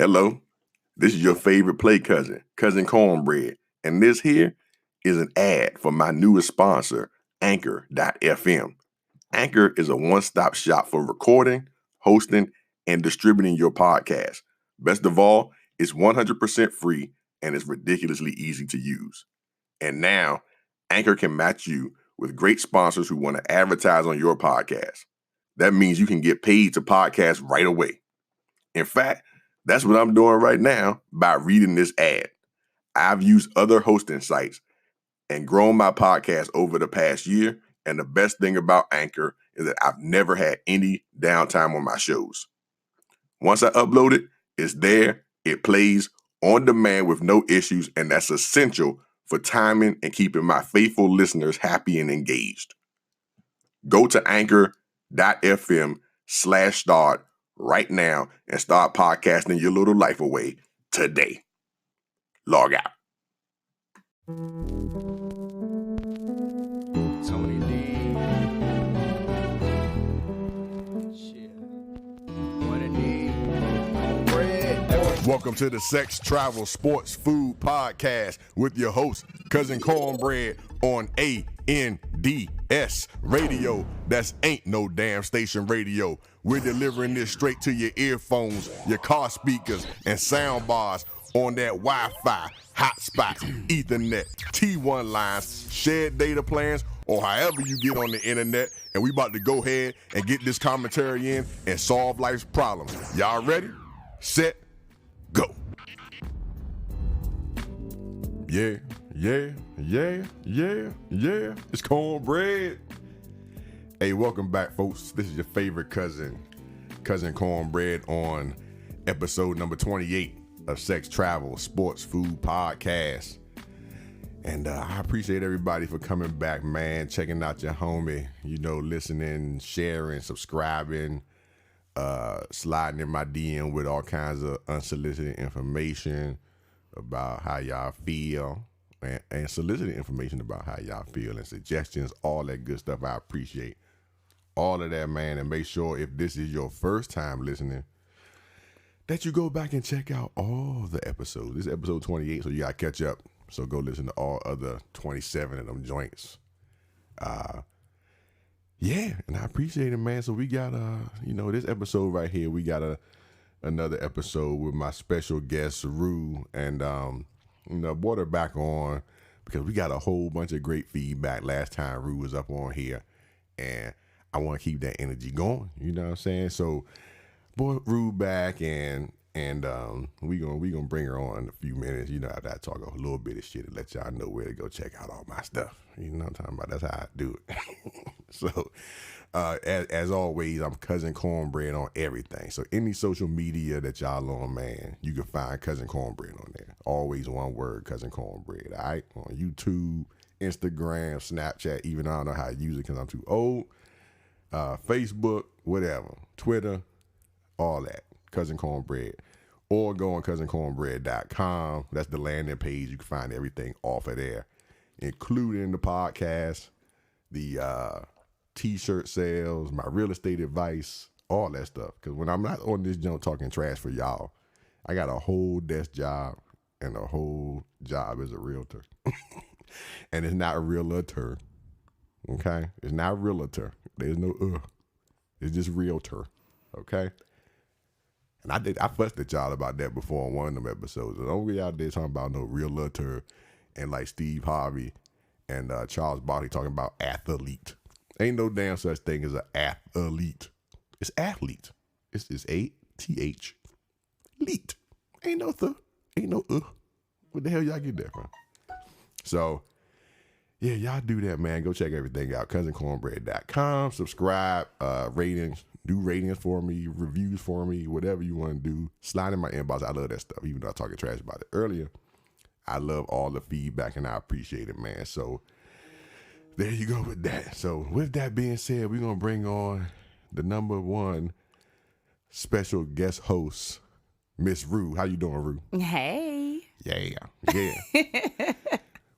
Hello, this is your favorite play cousin, Cousin Cornbread, and this here is an ad for my newest sponsor, Anchor.fm. Anchor is a one-stop shop for recording, hosting, and distributing your podcast. Best of all, it's 100% free and it's ridiculously easy to use. And now, Anchor can match you with great sponsors who want to advertise on your podcast. That means you can get paid to podcast right away. In fact, that's what I'm doing right now by reading this ad. I've used other hosting sites and grown my podcast over the past year, and the best thing about Anchor is that I've never had any downtime on my shows. Once I upload it, it's there, it plays on demand with no issues, and that's essential for timing and keeping my faithful listeners happy and engaged. Go to anchor.fm/start right now and start podcasting your little life away today. Log out. Tony D. Shit. What a D. Cornbread. Welcome to the Sex, Travel, Sports, Food Podcast with your host, Cousin Cornbread on ANDS Radio. That's ain't no damn station radio. We're delivering this straight to your earphones, your car speakers, and sound bars on that Wi-Fi, hotspot, Ethernet, T1 lines, shared data plans, or however you get on the internet. And we about to go ahead and get this commentary in and solve life's problems. Y'all ready? Set, go. Yeah. It's Cornbread. Hey, welcome back, folks. This is your favorite cousin Cornbread on episode number 28 of Sex, Travel, Sports, Food Podcast. And I appreciate everybody for coming back, man, checking out your homie, listening, sharing, subscribing, sliding in my DM with all kinds of unsolicited information about how y'all feel and solicited information about how y'all feel and suggestions, all that good stuff. I appreciate all of that, man. And make sure if this is your first time listening, that you go back and check out all the episodes. This is episode 28, so you got to catch up. So go listen to all other 27 of them joints. Yeah, and I appreciate it, man. So we got, this episode right here, we got another episode with my special guest, Rue, and, brought her back on because we got a whole bunch of great feedback last time Rue was up on here, and I want to keep that energy going, you know what I'm saying? So, brought Rue back, and we gonna bring her on in a few minutes, after I talk a little bit of shit and let y'all know where to go check out all my stuff. You know what I'm talking about? That's how I do it. So, as always, I'm Cousin Cornbread on everything. So any social media that y'all on, man, you can find Cousin Cornbread on there. Always one word, Cousin Cornbread. All right, on YouTube, Instagram, Snapchat. Even though I don't know how to use it because I'm too old. Facebook, whatever, Twitter, all that. Cousin Cornbread. Or go on cousincornbread.com. That's the landing page. You can find everything off of there, including the podcast, the t-shirt sales, my real estate advice, all that stuff. Because when I'm not on this junk talking trash for y'all, I got a whole desk job and a whole job as a realtor. And it's not a realtor. Okay? It's not realtor. There's no It's just realtor. Okay? And I fussed at y'all about that before on one of them episodes. Don't be out there talking about no realtor and like Steve Harvey and Charles Barkley talking about athlete. Ain't no damn such thing as an athlete. It's athlete. It's A-T-H. Leet. Ain't no What the hell y'all get that from? So, yeah, y'all do that, man. Go check everything out. CousinCornbread.com. Subscribe, ratings. Do ratings for me, reviews for me, whatever you want to do. Slide in my inbox. I love that stuff, even though I was talking trash about it earlier. I love all the feedback, and I appreciate it, man. So there you go with that. So with that being said, we're going to bring on the number one special guest host, Miss Rue. How you doing, Rue? Hey. Yeah.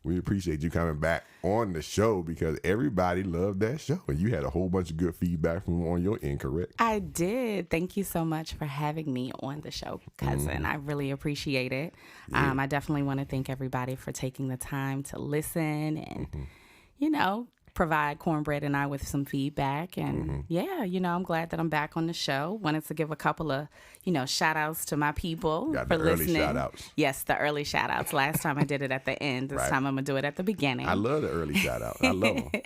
We appreciate you coming back on the show because everybody loved that show. And you had a whole bunch of good feedback from on your end, correct? I did. Thank you so much for having me on the show, cousin. I really appreciate it. Yeah. I definitely want to thank everybody for taking the time to listen and, provide Cornbread and I with some feedback. And I'm glad that I'm back on the show. Wanted to give a couple of, shout outs to my people Got for the early listening. shout outs. Yes, the early shout outs. Last time I did it at the end. This Right. time I'm going to do it at the beginning. I love the early shout outs. I love them.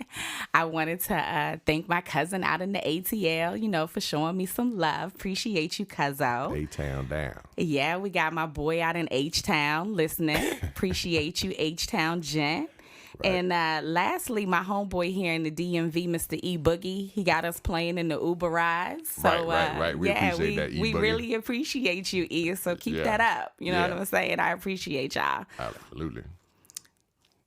I wanted to thank my cousin out in the ATL, for showing me some love. Appreciate you, cuzzo. A-Town down. Yeah, we got my boy out in H-Town listening. Appreciate you, H-Town gent. Right. And E lastly, my homeboy here in the DMV, Mr. E Boogie, he got us playing in the Uber rides. So, right. We appreciate that, E we Boogie. really appreciate you, E. So keep Yeah. that up. You know what Yeah. I'm saying? I appreciate y'all. Absolutely.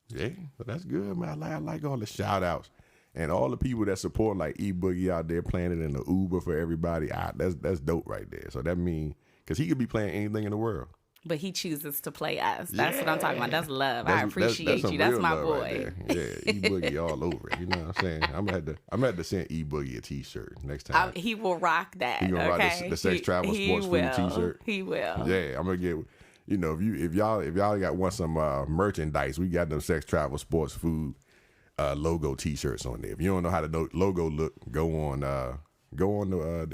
Yeah, but that's good, man. I like all the shout outs. And all the people that support like E Boogie out there playing it in the Uber for everybody. That's dope right there. So that means, because he could be playing anything in the world. But he chooses to play us. That's what I'm talking about. That's love. I That's appreciate some you. That's real my love boy. right there. Yeah, E Boogie all over it. You know what I'm saying? I'm gonna have to send E Boogie a T-shirt next time. He will rock that. He gonna rock okay? the Sex Travel Sports Food T-shirt. He will. Yeah, I'm gonna get. If y'all want some merchandise, we got them Sex Travel Sports Food logo T-shirts on there. If you don't know how the logo look, go on the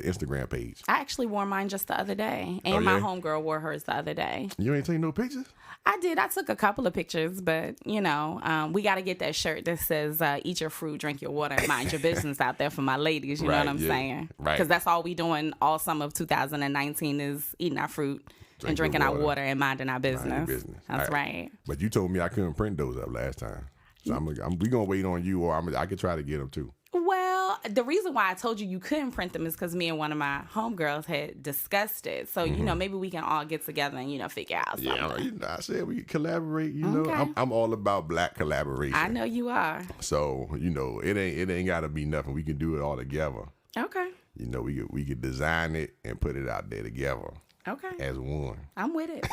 Instagram page. I actually wore mine just the other day, and my homegirl wore hers the other day. You ain't taking no pictures? I did. I took a couple of pictures, but we got to get that shirt that says "Eat your fruit, drink your water, and mind your business" out there for my ladies. You know what I'm saying? Right. Because that's all we doing all summer of 2019 is eating our fruit and drinking our water and minding our business. Mind your business. That's All right. But you told me I couldn't print those up last time, so we gonna wait on you, or I could try to get them too. Well, the reason why I told you couldn't print them is because me and one of my homegirls had discussed it. So, maybe we can all get together and, figure out something. Yeah, I said we could collaborate. Okay. I'm all about black collaboration. I know you are. So, it ain't gotta be nothing. We can do it all together. Okay. We could design it and put it out there together Okay. as one. I'm with it.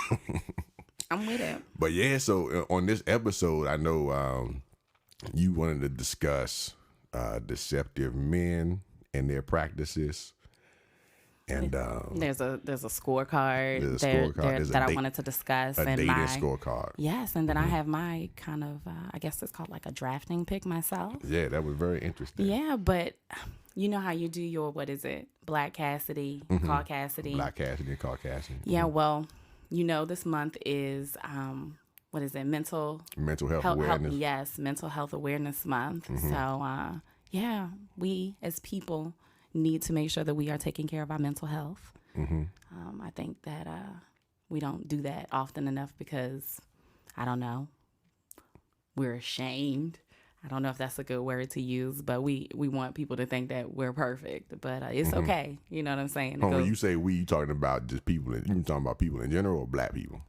I'm with it. But yeah, so on this episode, I know you wanted to discuss deceptive men and their practices, and There's a scorecard, there's a scorecard. that I wanted to discuss. a and dating my scorecard. Yes, and then I have my kind of, I guess it's called like a drafting pick myself. Yeah, that was very interesting. Yeah, but you know how you do your, what is it? Black Cassidy, Call Cassidy. Black Cassidy and Call Cassidy. Yeah, well, this month is, what is it? Mental Health awareness. Yes, Mental Health Awareness Month. So, we as people need to make sure that we are taking care of our mental health. I think that we don't do that often enough because, I don't know, we're ashamed. I don't know if that's a good word to use, but we want people to think that we're perfect. But it's okay. You know what I'm saying? When you say we, you talking about just people, you talking about people in general or black people?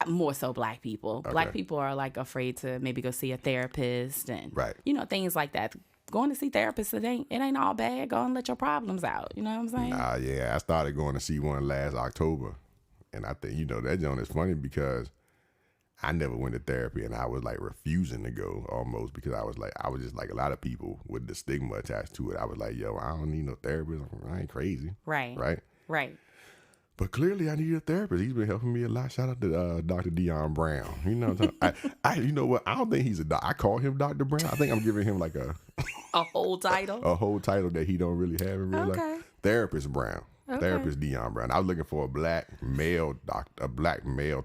More so black people. Okay. Black people are like afraid to maybe go see a therapist and Right. Things like that. Going to see therapists, it ain't all bad. Go and let your problems out. You know what I'm saying? Yeah, I started going to see one last October, and I think that joint is funny because I never went to therapy, and I was like refusing to go almost because I was just like a lot of people with the stigma attached to it. I was like, yo, I don't need no therapist. I ain't crazy. Right. Right. But clearly, I need a therapist. He's been helping me a lot. Shout out to Dr. Dion Brown. You know what I'm talking? You know what? I don't think he's a doc. I call him Dr. Brown. I think I'm giving him like a whole title. a whole title that he don't really have in real life. Okay. Therapist Brown. Okay. Therapist Dion Brown. I was looking for a black male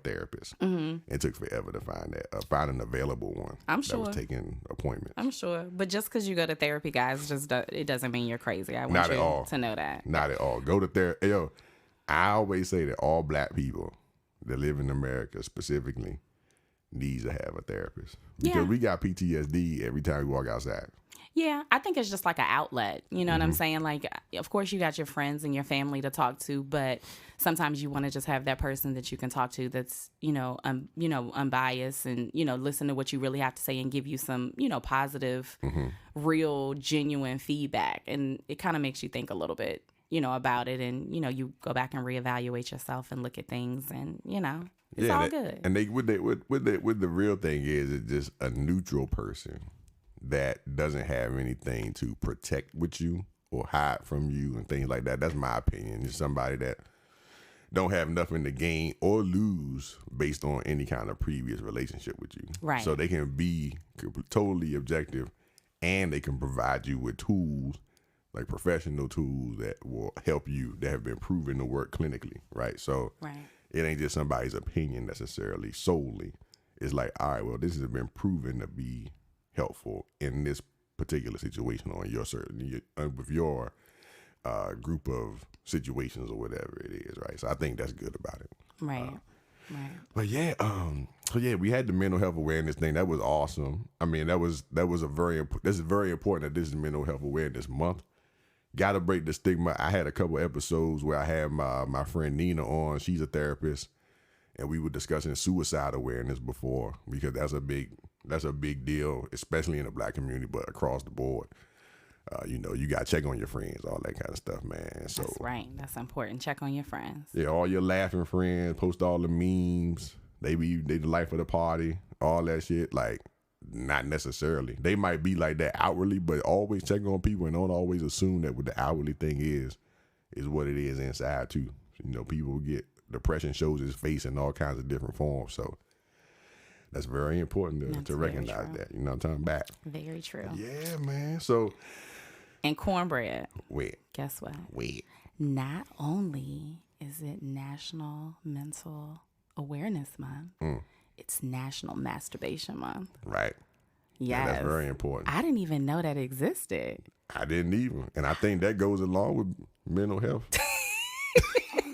therapist. It took forever to find that. Find an available one. I'm that sure. was taking appointments. I'm sure. But just because you go to therapy, guys, it doesn't mean you're crazy. I want Not you at all. to know that. Not at all. Go to therapy. Yo, I always say that all black people that live in America specifically needs to have a therapist. Because Yeah. we got PTSD every time we walk outside. Yeah, I think it's just like an outlet. You know what I'm saying? Like, of course, you got your friends and your family to talk to, but sometimes you want to just have that person that you can talk to that's, unbiased and, listen to what you really have to say and give you some, positive, real, genuine feedback. And it kind of makes you think a little bit, about it, and you go back and reevaluate yourself and look at things, and it's all good. And they with the real thing is it's just a neutral person that doesn't have anything to protect with you or hide from you and things like that. That's my opinion. It's somebody that don't have nothing to gain or lose based on any kind of previous relationship with you. Right. So they can be totally objective, and they can provide you with tools, like professional tools that will help you, that have been proven to work clinically, right? So it ain't just somebody's opinion necessarily solely. It's like, all right, well, this has been proven to be helpful in this particular situation on your with your group of situations or whatever it is, right? So I think that's good about it. Right. But yeah, we had the mental health awareness thing. That was awesome. I mean, that's very important that this is Mental Health Awareness Month. Got to break the stigma. I had a couple episodes where I had my friend Nina on. She's a therapist, and we were discussing suicide awareness before, because that's a big deal, especially in the Black community, but across the board. You got to check on your friends, all that kind of stuff, man. So that's right. That's important. Check on your friends. Yeah, all your laughing friends, post all the memes. They the life of the party, all that shit. Like, not necessarily. They might be like that outwardly, but always check on people and don't always assume that what the outwardly thing is what it is inside too. People get depression, shows its face in all kinds of different forms. So that's very important to recognize that. You know what I'm talking about? Very true. Yeah, man. So. And cornbread. Wait. Guess what? Wait. Not only is it National Mental Awareness Month, it's National Masturbation Month. Right. Yes. Yeah, that's very important. I didn't even know that existed. I didn't even. And I think that goes along with mental health.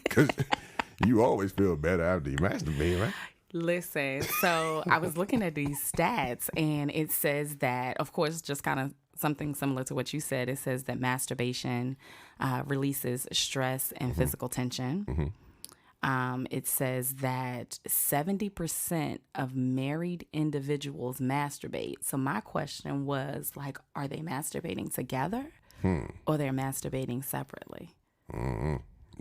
Because you always feel better after you masturbate, right? Listen, so I was looking at these stats, and it says that, of course, just kind of something similar to what you said. It says that masturbation releases stress and physical tension. It says that 70% of married individuals masturbate. So my question was, like, are they masturbating together or they're masturbating separately?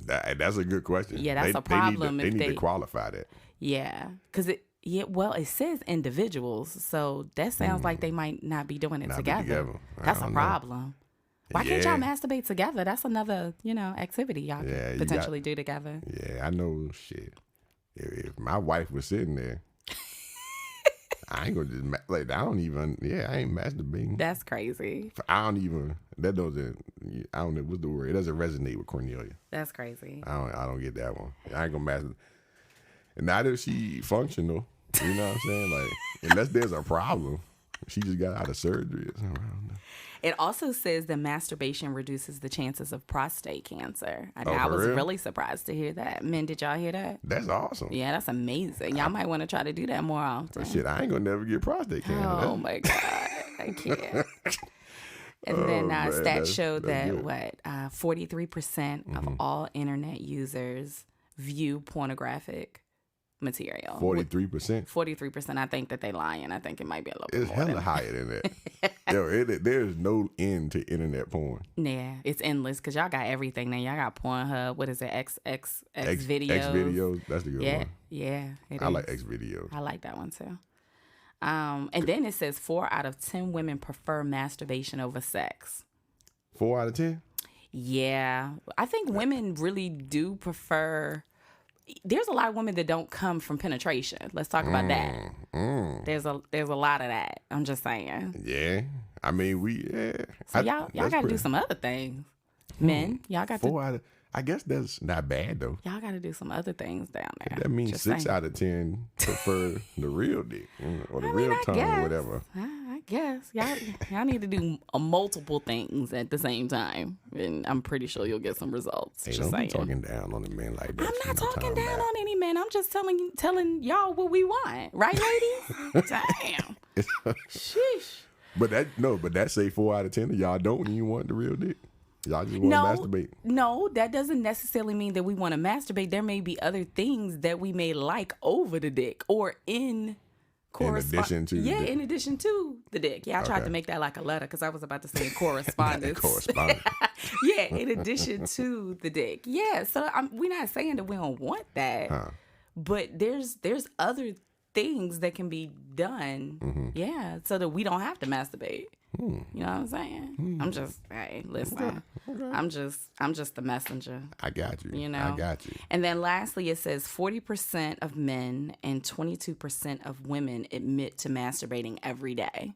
That's a good question. Yeah, that's a problem. They need to qualify that. Yeah, because it says individuals, so that sounds like they might not be doing it together. That's a problem. Why can't y'all masturbate together? That's another, activity y'all could potentially do together. Yeah, I know. Shit, if my wife was sitting there, I ain't gonna just I ain't masturbating. That's crazy. I don't know what's the word. It doesn't resonate with Cornelia. That's crazy. I don't get that one. I ain't gonna masturbate. And now that she functional, you know what I'm saying? Like, unless there's a problem, she just got out of surgery or something. I don't know. It also says that masturbation reduces the chances of prostate cancer. I was really surprised to hear that. Men, did y'all hear that? That's awesome. Yeah, that's amazing. Y'all might want to try to do that more often. Shit, I ain't gonna never get prostate cancer. Oh my God, I can't. And then stats showed that 43% of all internet users view pornographic material. 43%? 43%. I think that they lying. I think it might be a little bit more. It's hella higher than that. Yo, there's no end to internet porn. Yeah, it's endless because y'all got everything now. Y'all got Pornhub. What is it? X videos. X videos. That's the good one. Yeah, I like X videos. I like that one too. And then it says 4 out of 10 women prefer masturbation over sex. 4 out of 10? Yeah, I think women really do prefer. There's a lot of women that don't come from penetration. Let's talk about that. There's a lot of that. I'm just saying. Yeah, I mean So y'all got to do some other things. Men, y'all got 4 out of. I guess that's not bad though. Y'all got to do some other things down there. That means just 6 saying. out of 10 prefer the real dick or the real tongue or whatever. I guess y'all need to do multiple things at the same time, and I'm pretty sure you'll get some results. Hey, just don't be saying. talking down on a man like that. I'm not talking down on any man. I'm just telling y'all what we want, right, ladies? Damn. Sheesh. But that say 4 out of 10 of y'all don't even want the real dick. Y'all just want to masturbate. No, that doesn't necessarily mean that we want to masturbate. There may be other things that we may like over the dick or in addition to yeah, the- in addition to the dick. Yeah, I tried Okay. to make that like a letter because I was about to say correspondence. Correspondence. Yeah, in addition to the dick. Yeah, so we're not saying that we don't want that, Huh. but there's other things that can be done. Mm-hmm. Yeah, so that we don't have to masturbate. You know what I'm saying? I'm just, hey, listen. I'm just the messenger. I got you. You know? I got you. And then lastly, it says 40% of men and 22% of women admit to masturbating every day.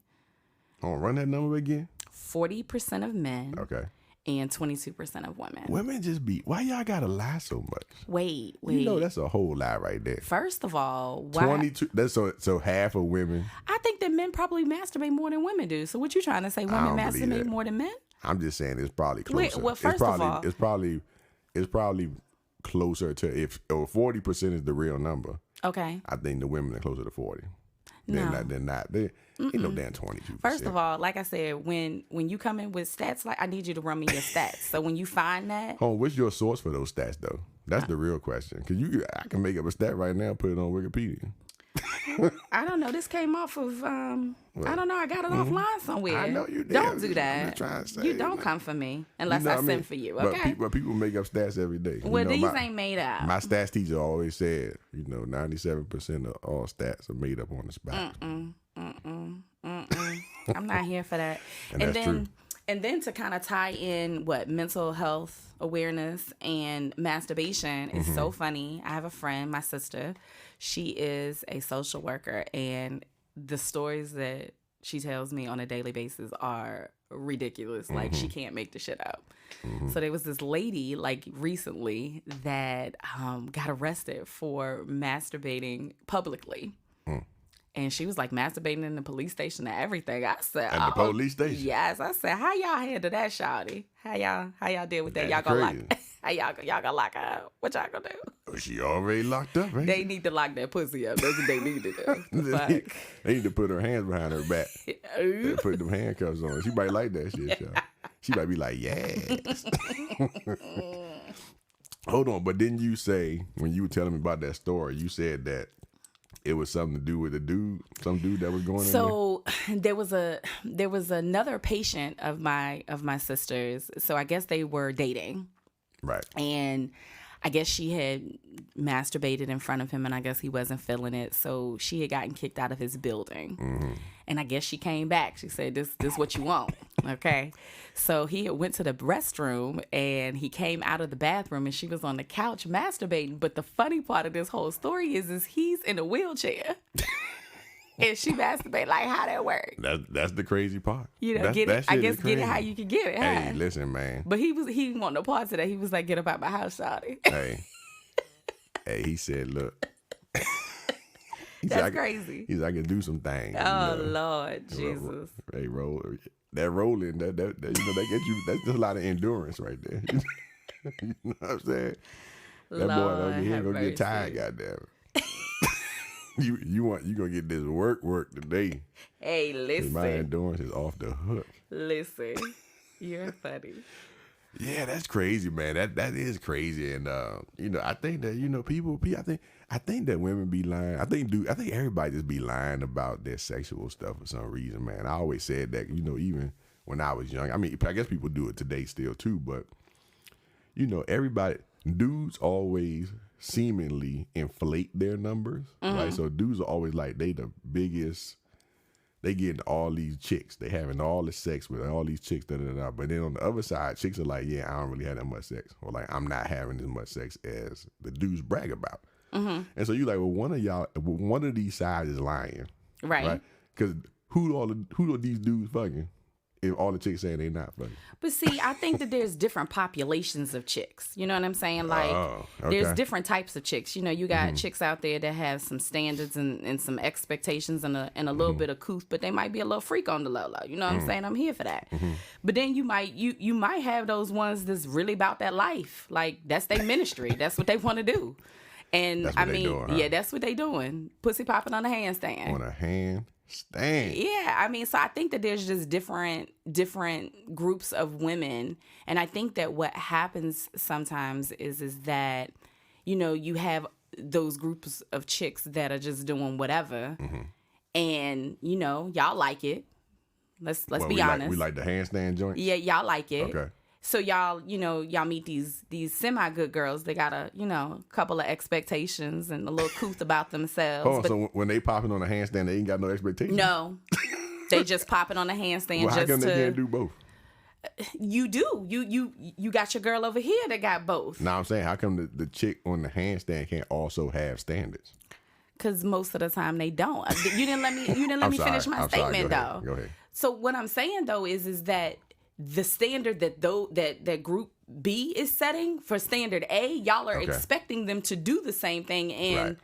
Oh, run that number again. 40% of men Okay. and 22% of women. Women just be. Why y'all gotta lie so much? Wait. You know that's a whole lie right there. First of all, why? 22. That's so half of women. I think that men probably masturbate more than women do. So what you trying to say? Women don't believe masturbate that. more than men? I'm just saying it's probably Wait, closer. well, first of all- it's probably closer to if 40% is the real number. Okay. I think the women are closer to 40. No. They're not. They ain't no damn 22%. First of all, like I said, when you come in with stats, like I need you to run me your stats. So when you find that, What's your source for those stats though? That's the real question. Cause I can make up a stat right now, put it on Wikipedia. I don't know. This came off of I don't know. I got it offline somewhere. I know you did. Don't do I'm that. just trying to say, you don't man. come for me unless You know I what send mean? for you. But Okay. people make up stats every day. Well, these my, ain't made up. My stats teacher always said, 97% of all stats are made up on the spot. I'm not here for that. And that's then true. and then to kind of tie in what mental health awareness and masturbation is so funny. I have a friend, my sister. She is a social worker, and the stories that she tells me on a daily basis are ridiculous. Like she can't make the shit up. So there was this lady like recently that got arrested for masturbating publicly. And she was like masturbating in the police station and everything. I said, At the police station? Yes. I said, how y'all handle that, shawty? How y'all deal with that? That's Y'all gonna crazy. lock how y'all gonna lock her up? What y'all gonna do? She already locked up, right? They need to lock that pussy up. That's what they need to do. The fuck? They need to put her hands behind her back. And put them handcuffs on. She might like that shit, y'all. She might be like, yes. Hold on, but didn't you say, when you were telling me about that story, you said that it was something to do with some dude that was going in there? So there was another patient of my sister's. So I guess they were dating. Right. And I guess she had masturbated in front of him, and I guess he wasn't feeling it. So she had gotten kicked out of his building. And I guess she came back. She said, this what you want. Okay. So he went to the restroom, and he came out of the bathroom, and she was on the couch masturbating. But the funny part of this whole story is he's in a wheelchair. And she masturbated. Like, how that work? That's the crazy part. You know, That get it. I shit guess is get it crazy. how you can get it. Huh? Hey, listen, man. But he didn't want no parts of that. He was like, get up out my house, shawty. Hey, he said, look. That's crazy. He's like, I can do some things. Oh, you know. Lord Jesus. Hey, that rolling, that that get you. That's just a lot of endurance right there. You know what I'm saying? That boy Lord over here have gonna get tired, mercy. goddamn. You gonna get this work today. Hey, 'Cause my listen. endurance is off the hook. Listen. You're funny. Yeah, that's crazy, man. That is crazy, and I think that people. I think that women be lying. I think everybody just be lying about their sexual stuff for some reason, man. I always said that, even when I was young. I mean, I guess people do it today still too, but everybody, dudes always seemingly inflate their numbers, right? So dudes are always like they the biggest. They getting all these chicks. They having all the sex with all these chicks, But then on the other side, chicks are like, yeah, I don't really have that much sex. Or like, I'm not having as much sex as the dudes brag about. And so you like, well, one of these sides is lying. Right. Because who are these dudes fucking if all the chicks saying they not fucking? But see, I think that there's different populations of chicks. You know what I'm saying? Like, there's okay. different types of chicks. You got chicks out there that have some standards and some expectations and a little bit of couth, but they might be a little freak on the low. You know what I'm saying? I'm here for that. But then you might have those ones that's really about that life. Like, that's their ministry. That's what they want to do. And That's what they doing, huh? yeah, that's what they doing. Pussy popping on a handstand. On a handstand. Yeah, so I think that there's just different groups of women, and I think that what happens sometimes is that you have those groups of chicks that are just doing whatever, and y'all like it. Let's be honest. We like the handstand joints. Yeah, y'all like it. Okay. So y'all meet these semi good girls. They got a couple of expectations and a little couth about themselves. Oh, but so when they popping on a handstand, they ain't got no expectations. no, they just popping on a handstand. Well, how come they can't do both? You do. You got your girl over here that got both. Now I'm saying, how come the chick on the handstand can't also have standards? Because most of the time they don't. You didn't let me finish my statement though. Go ahead. So what I'm saying though is that the standard that group B is setting for standard A, y'all are expecting them to do the same thing, and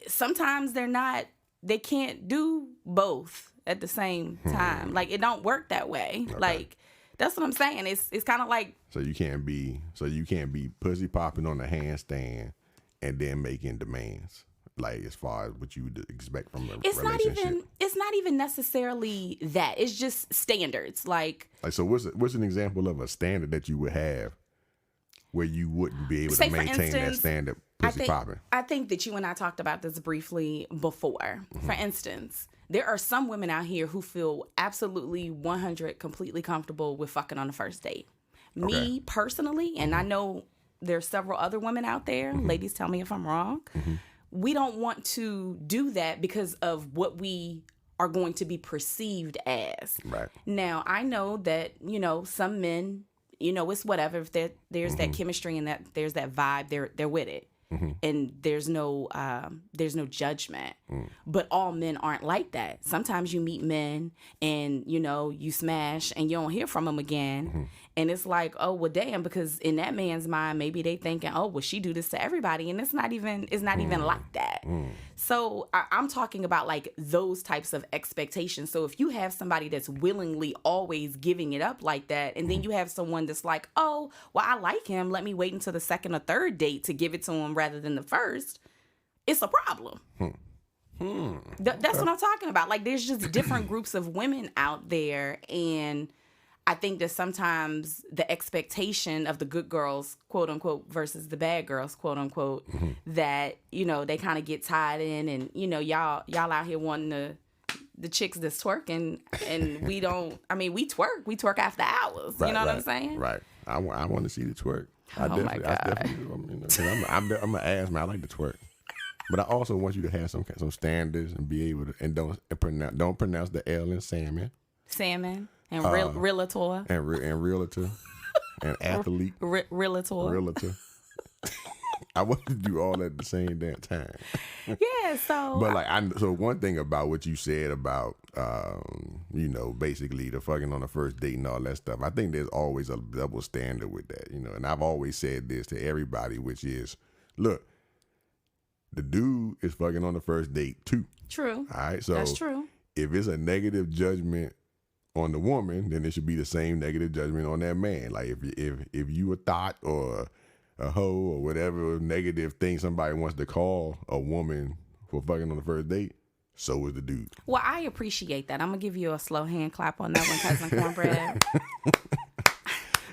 sometimes they can't do both at the same time. Like, it don't work that way. Okay. Like, that's what I'm saying. It's kind of like, so you can't be pussy popping on the handstand and then making demands. Like, as far as what you would expect from a relationship. It's not even necessarily that. It's just standards. Like so what's an example of a standard that you would have where you wouldn't be able to maintain that standard pussy popping? I think that you and I talked about this briefly before. For instance, there are some women out here who feel absolutely 100 completely comfortable with fucking on the first date. Me personally, and I know there's several other women out there, ladies, tell me if I'm wrong. We don't want to do that because of what we are going to be perceived as. Right. Now, I know that, some men, it's whatever. If there's that chemistry and that there's that vibe, they're with it. And there's no judgment. But all men aren't like that. Sometimes you meet men and, you smash and you don't hear from them again. And it's like, oh, well, damn, because in that man's mind, maybe they thinking, oh, well, she do this to everybody. And it's not even like that. So I'm talking about like those types of expectations. So if you have somebody that's willingly always giving it up like that, and then you have someone that's like, oh, well, I like him. Let me wait until the second or third date to give it to him rather than the first. It's a problem. That's what I'm talking about. Like, there's just different groups of women out there, and I think that sometimes the expectation of the good girls, quote unquote, versus the bad girls, quote unquote, that, they kind of get tied in, and, y'all out here wanting the chicks that's twerking, and we don't, we twerk after hours. You know what I'm saying? Right. I want to see the twerk. My God. I definitely do. I'm an ass man. I like to twerk. But I also want you to have some standards and be able to, and don't pronounce the L in salmon. Salmon. And realtor. And realtor. And athlete. Realtor. I want to do all at the same damn time. Yeah, so. But so one thing about what you said about, basically the fucking on the first date and all that stuff, I think there's always a double standard with that, and I've always said this to everybody, which is, look, the dude is fucking on the first date too. True. All right, so. That's true. If it's a negative judgment on the woman, then it should be the same negative judgment on that man. Like, if you a thought or a hoe or whatever negative thing somebody wants to call a woman for fucking on the first date, so is the dude. Well, I appreciate that. I'm gonna give you a slow hand clap on that one, Cousin Cornbread.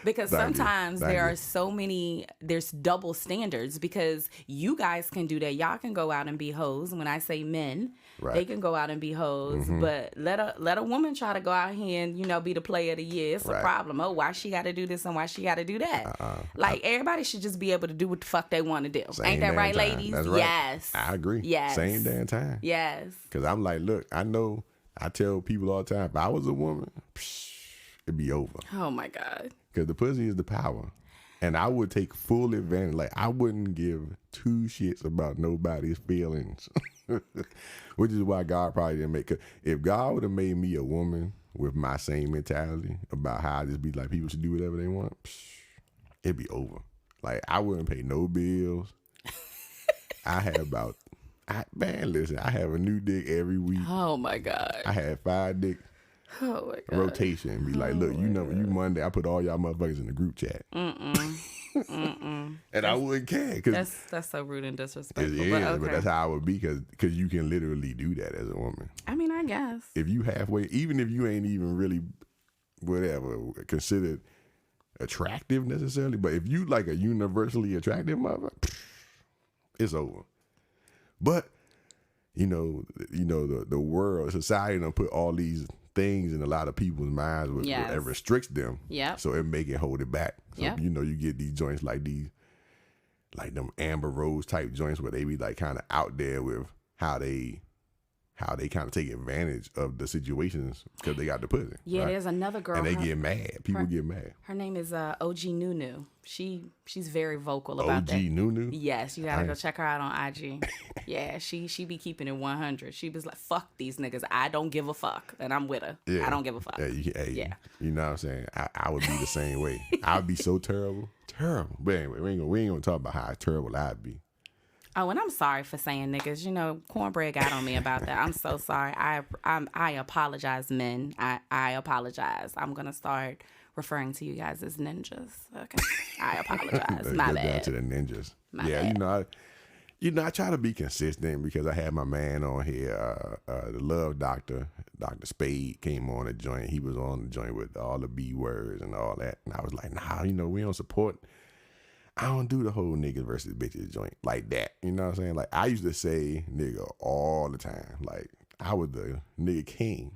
Because sometimes there's double standards, because you guys can do that. Y'all can go out and be hoes. When I say men, they can go out and be hoes. But let a woman try to go out here and, be the player of the year. It's a problem. Oh, why she got to do this and why she got to do that? Like, everybody should just be able to do what the fuck they want to do. Ain't that right, ladies? That's right. Yes. I agree. Yes. Same damn time. Yes. Because I'm like, look, I tell people all the time, if I was a woman, it'd be over. Oh, my God. Because the pussy is the power. And I would take full advantage. Like, I wouldn't give two shits about nobody's feelings. Which is why God probably didn't make it. If God would have made me a woman with my same mentality about how I just be like, people should do whatever they want, it'd be over. Like, I wouldn't pay no bills. I have listen, I have a new dick every week. Oh, my God. I had 5 dicks. Oh my God. Rotation and be like, look, you Monday, I put all y'all motherfuckers in the group chat. And I wouldn't care. That's so rude and disrespectful. It is, but that's how I would be, because you can literally do that as a woman. I guess. If you halfway, even if you ain't even really, whatever, considered attractive necessarily, but if you like a universally attractive mother, it's over. But the world, society done put all these things in a lot of people's minds that restricts them. Yeah. So it make it hold it back. So, Yep. you get these joints like them Amber Rose type joints where they be like kind of out there with how they kind of take advantage of the situations because they got the pussy. Yeah, right? there's another girl. And they get mad. People get mad. Her name is OG Nunu. She's very vocal about that. OG Nunu? Yes, you gotta go check her out on IG. Yeah, she be keeping it 100. She was like, "Fuck these niggas. I don't give a fuck," and I'm with her. Yeah. I don't give a fuck. Yeah. You know what I'm saying? I would be the same way. I'd be so terrible. But anyway, we ain't gonna talk about how terrible I'd be. Oh, and I'm sorry for saying niggas. Cornbread got on me about that. I'm so sorry. I apologize, men. I apologize. I'm gonna start referring to you guys as ninjas. Okay, I apologize. My Go bad. down to the ninjas. My yeah, bad. I try to be consistent because I had my man on here, the love doctor, Dr. Spade came on the joint. He was on the joint with all the B words and all that, and I was like, nah, we don't support. I don't do the whole niggas versus bitches joint like that. You know what I'm saying? Like, I used to say nigga all the time. Like, I was the nigga king.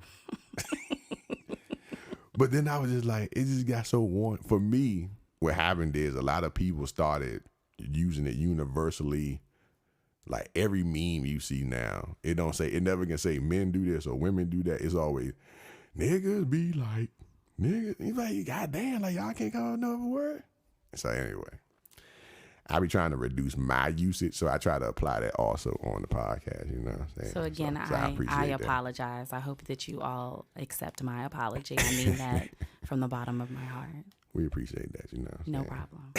But then I was just like, it just got so worn. For me, what happened is a lot of people started using it universally. Like, every meme you see now, it never can say men do this or women do that. It's always, niggas be like, niggas. He's like, goddamn, like, y'all can't call no other word. So anyway. I be trying to reduce my usage, so I try to apply that also on the podcast, you know what I'm saying? So again, I apologize. I hope that you all accept my apology. I mean that from the bottom of my heart. We appreciate that, you know. No problem.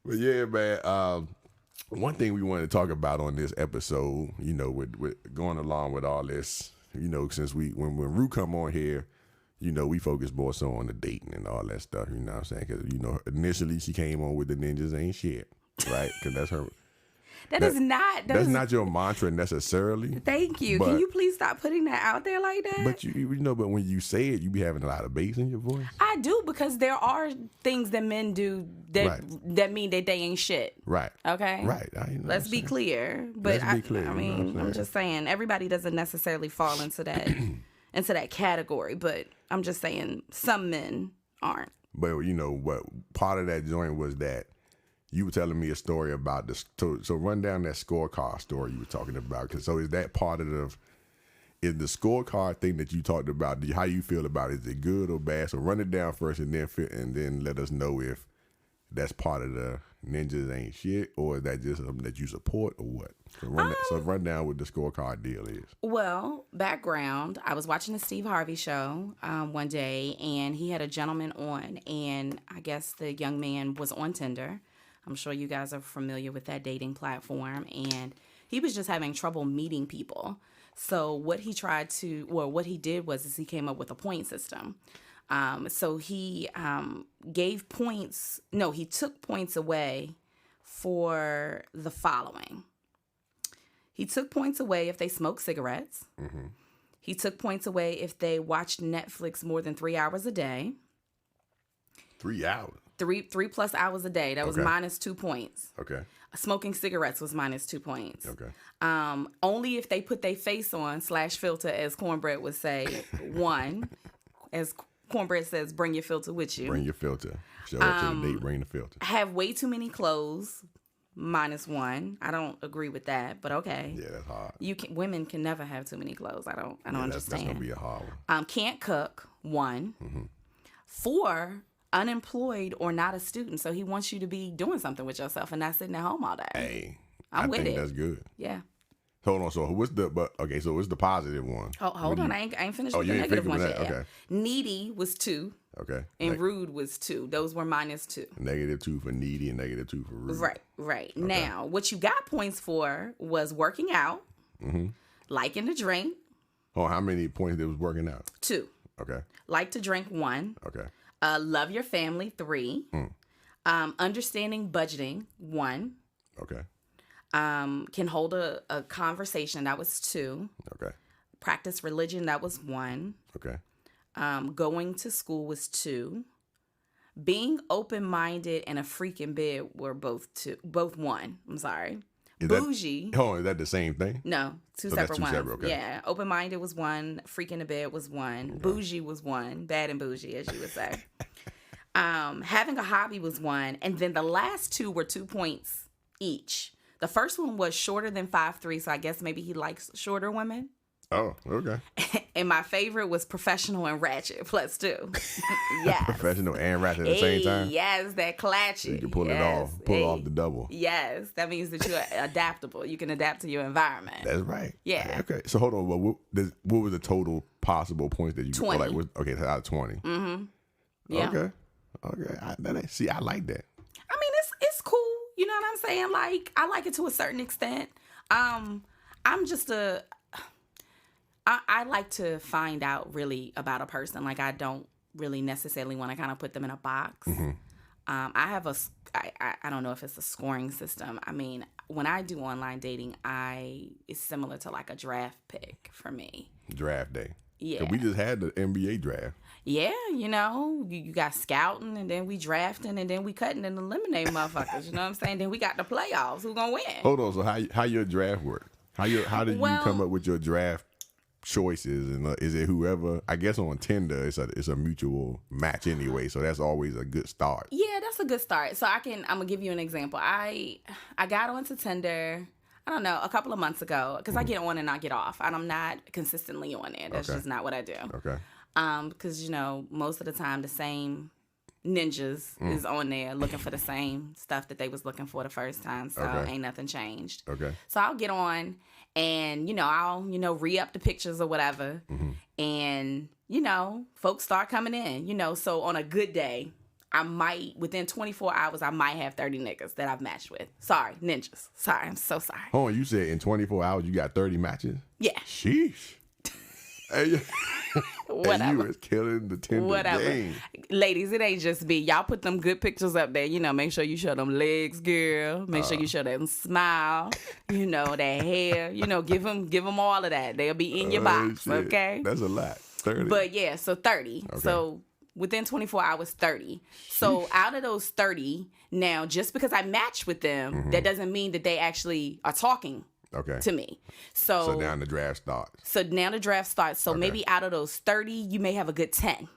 But yeah, man, one thing we wanted to talk about on this episode, with going along with all this, since when Rue come on here, we focus more so on the dating and all that stuff, you know what I'm saying? Because, initially she came on with the ninjas ain't shit, right? Because that's her. That's not your mantra necessarily. Thank you. Can you please stop putting that out there like that? But but when you say it, you be having a lot of bass in your voice. I do, because there are things that men do that mean that they ain't shit. Right. Okay. Right. Let's be clear. But I'm just saying, everybody doesn't necessarily fall into that into that category. But I'm just saying some men aren't. But what part of that joint was that you were telling me a story about this. So run down that scorecard story you were talking about. So is that part of is the scorecard thing that you talked about? How you feel about it? Is it good or bad? So run it down first, and then let us know if that's part of the ninjas ain't shit, or is that just something that you support, or what? So run down what the scorecard deal is. Well, background, I was watching the Steve Harvey show one day, and he had a gentleman on, and I guess the young man was on Tinder. I'm sure you guys are familiar with that dating platform, and he was just having trouble meeting people. So what he did was he came up with a point system. So he gave points. No, he took points away for the following. He took points away if they smoked cigarettes. Mm-hmm. He took points away if they watched Netflix more than 3 hours a day. 3 hours? 3+ hours a day. That was -2 points. Okay. Smoking cigarettes was -2 points. Okay. Only if they put their face on /filter, as Cornbread would say, 1. As Cornbread says, bring your filter with you. Bring your filter. Show up to the date, bring the filter. Have way too many clothes, -1. I don't agree with that, but okay. Yeah, that's hard. Women can never have too many clothes. I don't understand. That's gonna be a hard one. Can't cook, 1. Mm-hmm. 4, unemployed or not a student. So he wants you to be doing something with yourself and not sitting at home all day. Hey, I think that's good. Yeah. Hold on. So what's the positive one? Oh, hold on. I ain't finished with the negative ones yet. Okay. Needy was 2. Okay. And rude was 2. Those were -2. -2 for needy and -2 for rude. Right. Okay. Now, what you got points for was working out, liking to drink. Oh, how many points there was working out? 2. Okay. Like to drink, 1. Okay. Love your family, 3. Understanding budgeting, 1. Okay. Can hold a conversation, that was 2. Okay. Practice religion, that was 1. Okay. Going to school was 2. Being open-minded and a freak in bed were both 1. I'm sorry. Bougie. Is that the same thing? No, two So that's separate two ones. separate, okay. Yeah, open-minded was one. Freak in the bed was one. Bougie was one. Bad and bougie, as you would say. Having a hobby was one, and then the last two were 2 points each. The first one was shorter than 5'3", so I guess maybe he likes shorter women. Oh, okay. And my favorite was professional and ratchet +2. Yes. Professional and ratchet at the same time. Yes, that clatchet. You can pull it off. Pull off the double. Yes, that means that you're adaptable. You can adapt to your environment. That's right. Yeah. Okay. So hold on. What was the total possible points that you 20. Okay, out of 20. Mm-hmm. Yeah. Okay. I like that. I mean, it's cool. You know what I'm saying? Like, I like it to a certain extent. I'm just I like to find out really about a person. Like, I don't really necessarily want to kind of put them in a box. Mm-hmm. I have I don't know if it's a scoring system. I mean, when I do online dating, it's similar to like a draft pick for me. Draft day. Yeah. We just had the NBA draft. Yeah, you know, you got scouting, and then we drafting, and then we cutting and eliminating motherfuckers. You know what I'm saying? Then we got the playoffs. Who gonna win? Hold on. So how your draft work? How did you come up with your draft choices? And is it whoever? I guess on Tinder, it's a mutual match anyway. So that's always a good start. Yeah, that's a good start. So I'm gonna give you an example. I got onto Tinder, I don't know, a couple of months ago, because I get on and I get off, and I'm not consistently on it. That's just not what I do. Okay. Because, you know, most of the time the same ninjas is on there looking for the same stuff that they was looking for the first time. So ain't nothing changed. Okay. So I'll get on and, you know, I'll, you know, re-up the pictures or whatever. And, you know, folks start coming in, you know. So on a good day, I might, within 24 hours, I might have 30 niggas that I've matched with. Sorry, ninjas. Sorry, I'm so sorry. Hold on, you said in 24 hours you got 30 matches? Yeah. Sheesh. Hey, Whatever. And you was killing the Tinder game. Ladies, it ain't just me. Y'all put them good pictures up there. You know, make sure you show them legs, girl. Make sure you show them smile. You know, that hair. You know, give them all of that. They'll be in your box, Shit. okay? That's a lot. 30. But yeah, so 30. Okay. So within 24 hours, 30. So out of those 30, now, just because I match with them, that doesn't mean that they actually are talking to me. So now the draft starts. So maybe out of those 30, you may have a good 10.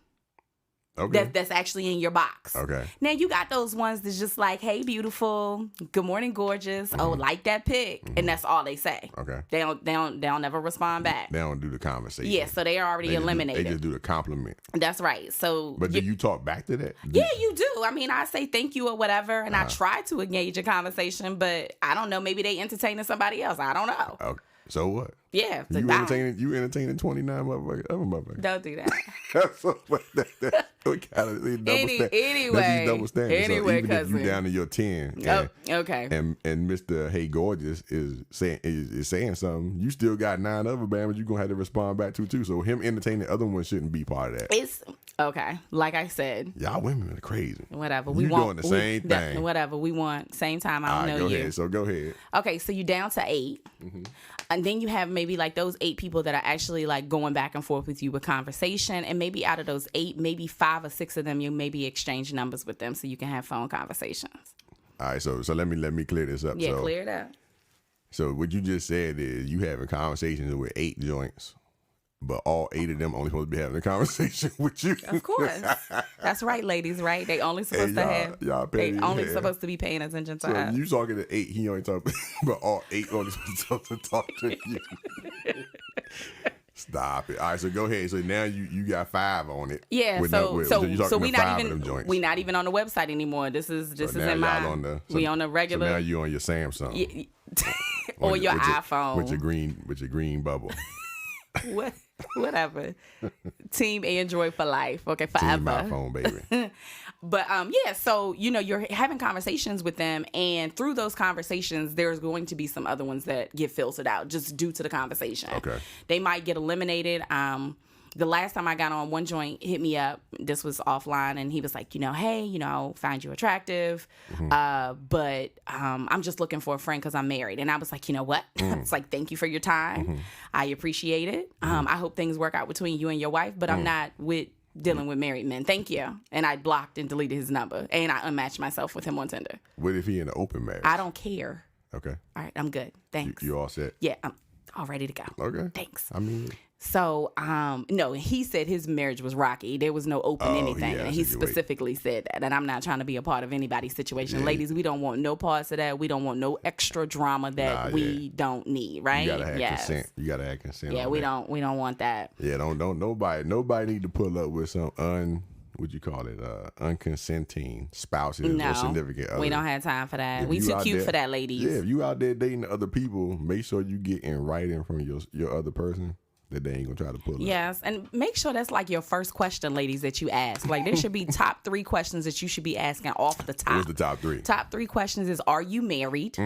Okay. That's actually in your box. Okay. Now you got those ones that's just like, hey, beautiful, good morning, gorgeous. Oh, like that pic, and that's all they say. Okay. They don't never respond back. They don't do the conversation. Yeah, so they are already eliminated. They just do the compliment. That's right. So, But do you talk back to that? Yeah, you do. I mean, I say thank you or whatever, and I try to engage a conversation, but I don't know. Maybe they entertaining somebody else. I don't know. Okay. So what? Yeah. You entertaining 29 motherfuckers, other motherfuckers. Don't do that. Anyway, double standard. So even cousin. if you down to your 10, okay. and Mr. Hey Gorgeous is saying something, you still got 9 other bammers you gonna have to respond back to too. So him entertaining the other one shouldn't be part of that. It's okay. Like I said, y'all women are crazy. Whatever. You doing the same thing. Whatever. We want same time. I don't know you. Ahead. So go ahead. Okay, so you down to 8. And then you have maybe like those 8 people that are actually like going back and forth with you with conversation. And maybe out of those 8, maybe 5 or 6 of them, you maybe exchange numbers with them so you can have phone conversations. All right, so let me clear this up. Yeah, clear it up. So what you just said is you having conversations with 8 joints, but all 8 of them only supposed to be having a conversation with you. Of course. That's right, ladies, right? They only supposed supposed to be paying attention to us. So you talking to 8, he only talking, but all 8 only supposed to talk to you. Stop it. All right, so go ahead. So now you got 5 on it. Yeah, so we not even on the website anymore. This is in my we on the regular. So now you on your Samsung. Or your iPhone. With your green bubble. Whatever. Team Android for life. Okay, forever. Team iPhone, baby. But yeah, so you know you're having conversations with them, and through those conversations, there's going to be some other ones that get filtered out just due to the conversation. Okay. They might get eliminated. The last time I got on, one joint hit me up. This was offline, and he was like, hey, find you attractive, but I'm just looking for a friend because I'm married. And I was like, you know what? It's like, thank you for your time. I appreciate it. I hope things work out between you and your wife, but I'm not dealing with married men. Thank you. And I blocked and deleted his number, and I unmatched myself with him on Tinder. What if he in an open marriage? I don't care. Okay. All right, I'm good. Thanks. You all set? Yeah, I'm all ready to go. Okay. Thanks. I mean, So, no, he said his marriage was rocky. There was no open anything. yeah, And he specifically said that. And I'm not trying to be a part of anybody's situation. Yeah. Ladies, we don't want no parts of that. We don't want no extra drama that we don't need, right? you gotta have consent. You gotta have consent. Yeah, on we that. don't want that. Yeah, don't nobody need to pull up with some unconsenting spouses or significant others. We don't have time for that. If We you too out cute there- for that, ladies. Yeah, if you out there dating other people, make sure you get in writing from your other person that they ain't gonna try to pull up. Yes, and make sure that's like your first question, ladies, that you ask. Like there should be top 3 questions that you should be asking off the top. What's the top 3? Top 3 questions is: Are you married?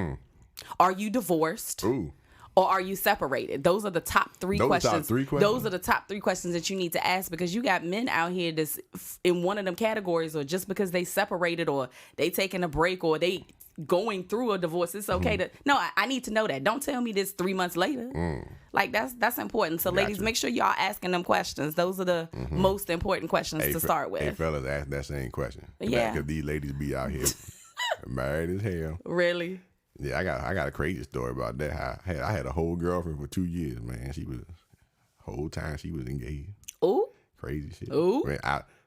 Are you divorced? Ooh. Or are you separated? Those are the top 3 questions. Top 3 questions? Those are the top 3 questions that you need to ask, because you got men out here that's in one of them categories, or just because they separated or they taking a break or they going through a divorce, it's okay to no. I need to know that. Don't tell me this 3 months later. Like that's important. So ladies, make sure y'all asking them questions. Those are the most important questions to start with. Hey, fellas, ask that same question. Yeah. Because these ladies be out here married as hell. Really? Yeah, I got a crazy story about that. I had a whole girlfriend for 2 years, man. She was whole time she was engaged. Ooh. Crazy shit. Ooh. Man,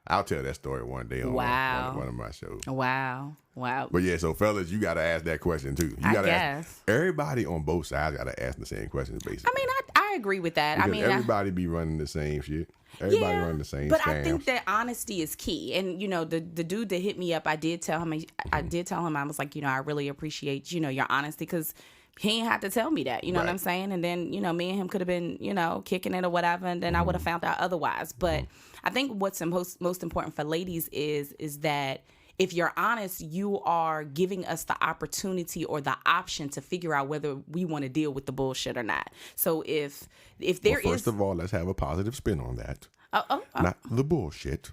I'll tell that story one day on one of my shows. Wow. But yeah, so fellas, you gotta ask that question too. You gotta ask. Everybody on both sides gotta ask the same questions, basically. I mean, I agree with that. Because I mean, everybody be running the same shit. Everybody running the same. But scams. I think that honesty is key. And the dude that hit me up, I did tell him. I was like, I really appreciate your honesty, because he ain't have to tell me that. You know what I'm saying? And then me and him could have been kicking it or whatever, and then I would have found out otherwise. But I think what's most important for ladies is that if you're honest, you are giving us the opportunity or the option to figure out whether we want to deal with the bullshit or not. So if there is, first of all, let's have a positive spin on that. Not the bullshit.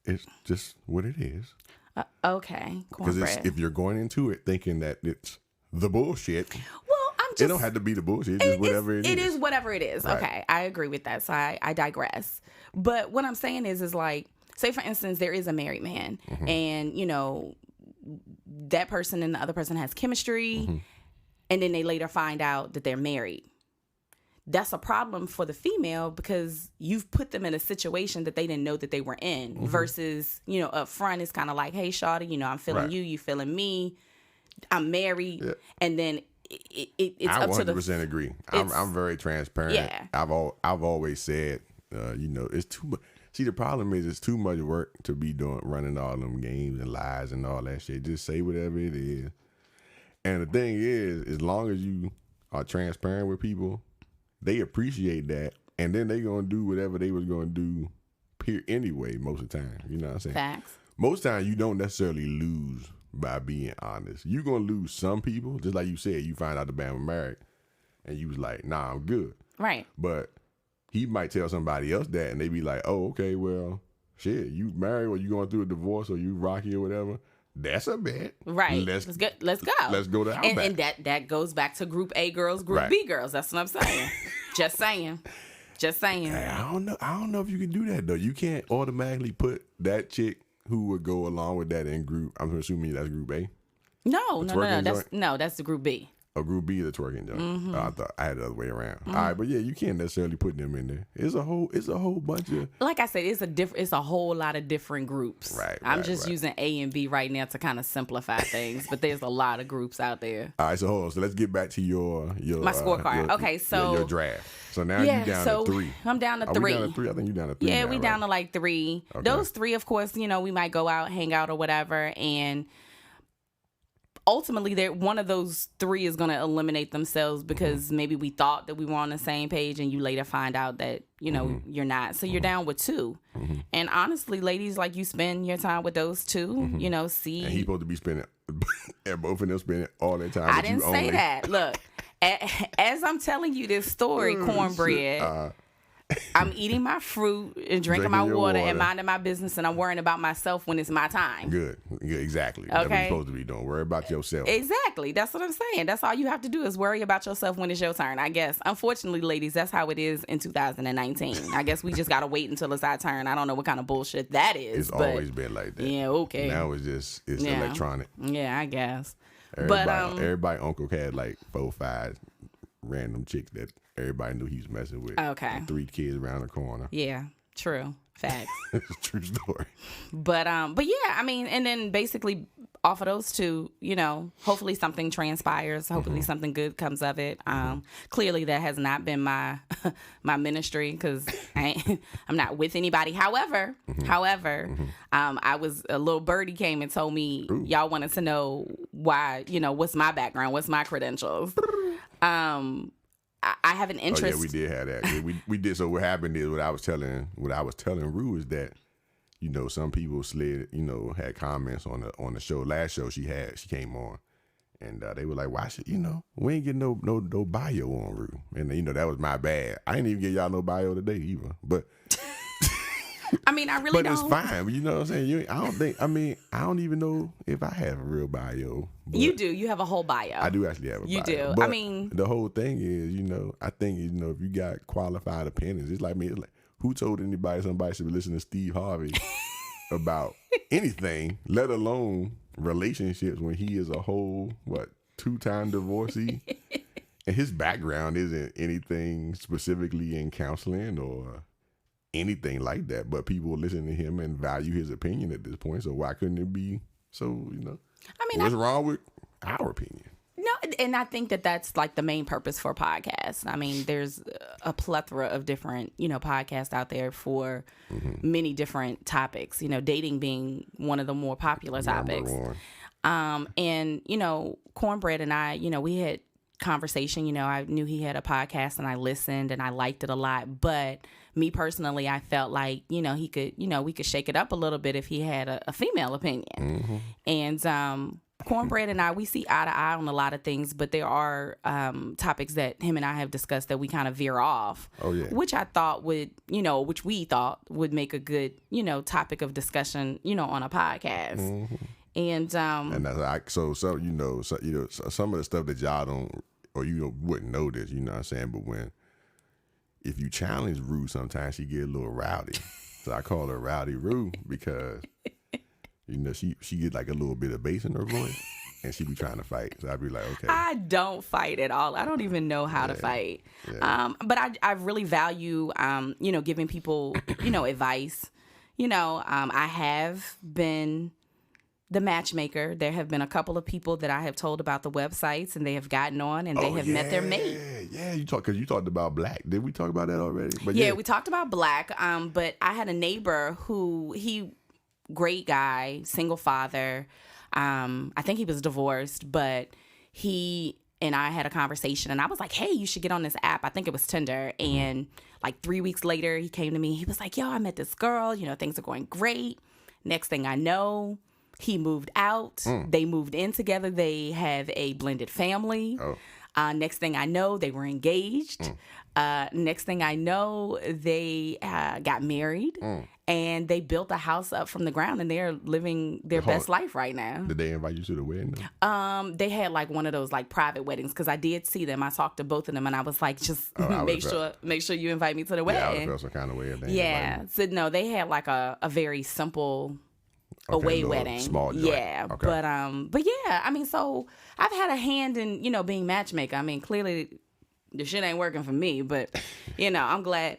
It's just what it is. Okay, because if you're going into it thinking that it's the bullshit, it don't have to be the bullshit. It's whatever it is. It is whatever it is. Right. Okay, I agree with that. So I digress. But what I'm saying is like, say for instance, there is a married man, and that person and the other person has chemistry, and then they later find out that they're married. That's a problem for the female, because you've put them in a situation that they didn't know that they were in. Versus, up front, it's kind of like, hey, shawty, I'm feeling you feeling me. I'm married, and then it's I up to the. 100% agree. I'm very transparent. Yeah. I've always said, it's too much. See, the problem is it's too much work to be running all them games and lies and all that shit. Just say whatever it is. And the thing is, as long as you are transparent with people, they appreciate that, and then they gonna do whatever they was gonna do anyway most of the time. You know what I'm saying? Facts. Most times you don't necessarily lose by being honest. You're gonna lose some people, just like you said, you find out the man was married and you was like, nah, I'm good. Right. But he might tell somebody else that, and they be like, oh, okay, well, shit, you married, or you going through a divorce, or you rocky or whatever. That's a bet. Right. Let's go. Let's go to Outback. And that goes back to Group A girls, Group B girls. That's what I'm saying. Just saying. Hey, I don't know if you can do that though. You can't automatically put that chick who would go along with that in group. I'm assuming that's Group A. No. That's the Group B. A Group B, the twerking joint. I thought I had it the other way around. All right, but yeah, you can't necessarily put them in there. It's a whole bunch of. Like I said, it's a whole lot of different groups. Right. I'm just using A and B right now to kind of simplify things, but there's a lot of groups out there. All right, so hold on. So let's get back to your my scorecard. Okay, so your draft. So now you're down to 3. I'm down to 3. We down to 3? I think you're down to 3. Yeah, now, we right? down to like 3. Okay. Those 3, of course, we might go out, hang out, or whatever, and ultimately, one of those 3 is going to eliminate themselves, because maybe we thought that we were on the same page, and you later find out that you're not. So you're down with 2. And honestly, ladies, like, you spend your time with those 2. See. And he's supposed to be spending, and both of them spending all their time. I didn't say that. Look, as I'm telling you this story, cornbread. I'm eating my fruit and drinking my water and minding my business, and I'm worrying about myself when it's my time. Good, exactly. That's what you're supposed to be doing. Worry about yourself. Exactly. That's what I'm saying. That's all you have to do is worry about yourself when it's your turn, I guess. Unfortunately, ladies, that's how it is in 2019. I guess we just got to wait until it's our turn. I don't know what kind of bullshit that is. It's always been like that. Yeah, okay. Now it's electronic. Yeah, I guess. Everybody uncle had like 4, 5 random chicks that everybody knew he was messing with. Okay. And 3 kids around the corner. Yeah, true. Facts. It's a true story. But yeah, I mean, and then basically off of those two, hopefully something transpires. Hopefully something good comes of it. Clearly that has not been my my ministry because I'm not with anybody. However, I was a little birdie came and told me y'all wanted to know why, what's my background, what's my credentials. I have an interest. Oh yeah, we did have that. We did. So what happened is what I was telling Rue is that, some people slid, had comments on the show. Last show she came on, and they were like, "Why should we ain't getting no bio on Rue?" And that was my bad. I didn't even give y'all no bio today either. But I mean, I really don't. But it's fine. You know what I'm saying? I don't even know if I have a real bio. You do. You have a whole bio. I do actually have a bio. You do. But I mean, the whole thing is, I think, if you got qualified opinions, it's like me. It's like, who told somebody should be listening to Steve Harvey about anything, let alone relationships, when he is a whole, 2-time divorcee? And his background isn't anything specifically in counseling or anything like that, but people listen to him and value his opinion at this point. So why couldn't it be? So I mean, what's wrong with our opinion? No, and I think that's like the main purpose for podcasts. I mean, there's a plethora of different podcasts out there for many different topics. Dating being one of the more popular topics. And Cornbread and I, we had conversation. I knew he had a podcast and I listened and I liked it a lot, but me personally, I felt like, he could, we could shake it up a little bit if he had a female opinion. And Cornbread and I, we see eye to eye on a lot of things, but there are topics that him and I have discussed that we kind of veer off. Oh, yeah. Which I thought which we thought would make a good, topic of discussion, on a podcast. And that's like, so some of the stuff that y'all don't, or wouldn't notice, you know what I'm saying? But if you challenge Rue, sometimes she get a little rowdy. So I call her Rowdy Rue because, she get like a little bit of bass in her voice and she be trying to fight. So I'd be like, okay. I don't fight at all. I don't even know how to fight. Yeah. But I really value, giving people, advice. I have been the matchmaker. There have been a couple of people that I have told about the websites and they have gotten on and they have met their mate. Yeah, you talked about Black. Did we talk about that already? But yeah, we talked about Black. But I had a neighbor who great guy, single father. I think he was divorced, but he and I had a conversation and I was like, hey, you should get on this app. I think it was Tinder. And like 3 weeks later, he came to me. He was like, yo, I met this girl. Things are going great. Next thing I know, he moved out. They moved in together. They have a blended family. Next thing I know, they were engaged. Next thing I know, they got married. And they built a house up from the ground, and they're living their best life right now. Did they invite you to the wedding? They had like one of those like private weddings because I did see them. I talked to both of them, and I was like, just make sure you invite me to the wedding. Yeah, I would felt some kind of way. Yeah, so no, they had like a very simple away wedding. Small joint. Yeah, okay. But yeah, I mean, so I've had a hand in being matchmaker. I mean, clearly the shit ain't working for me, but I'm glad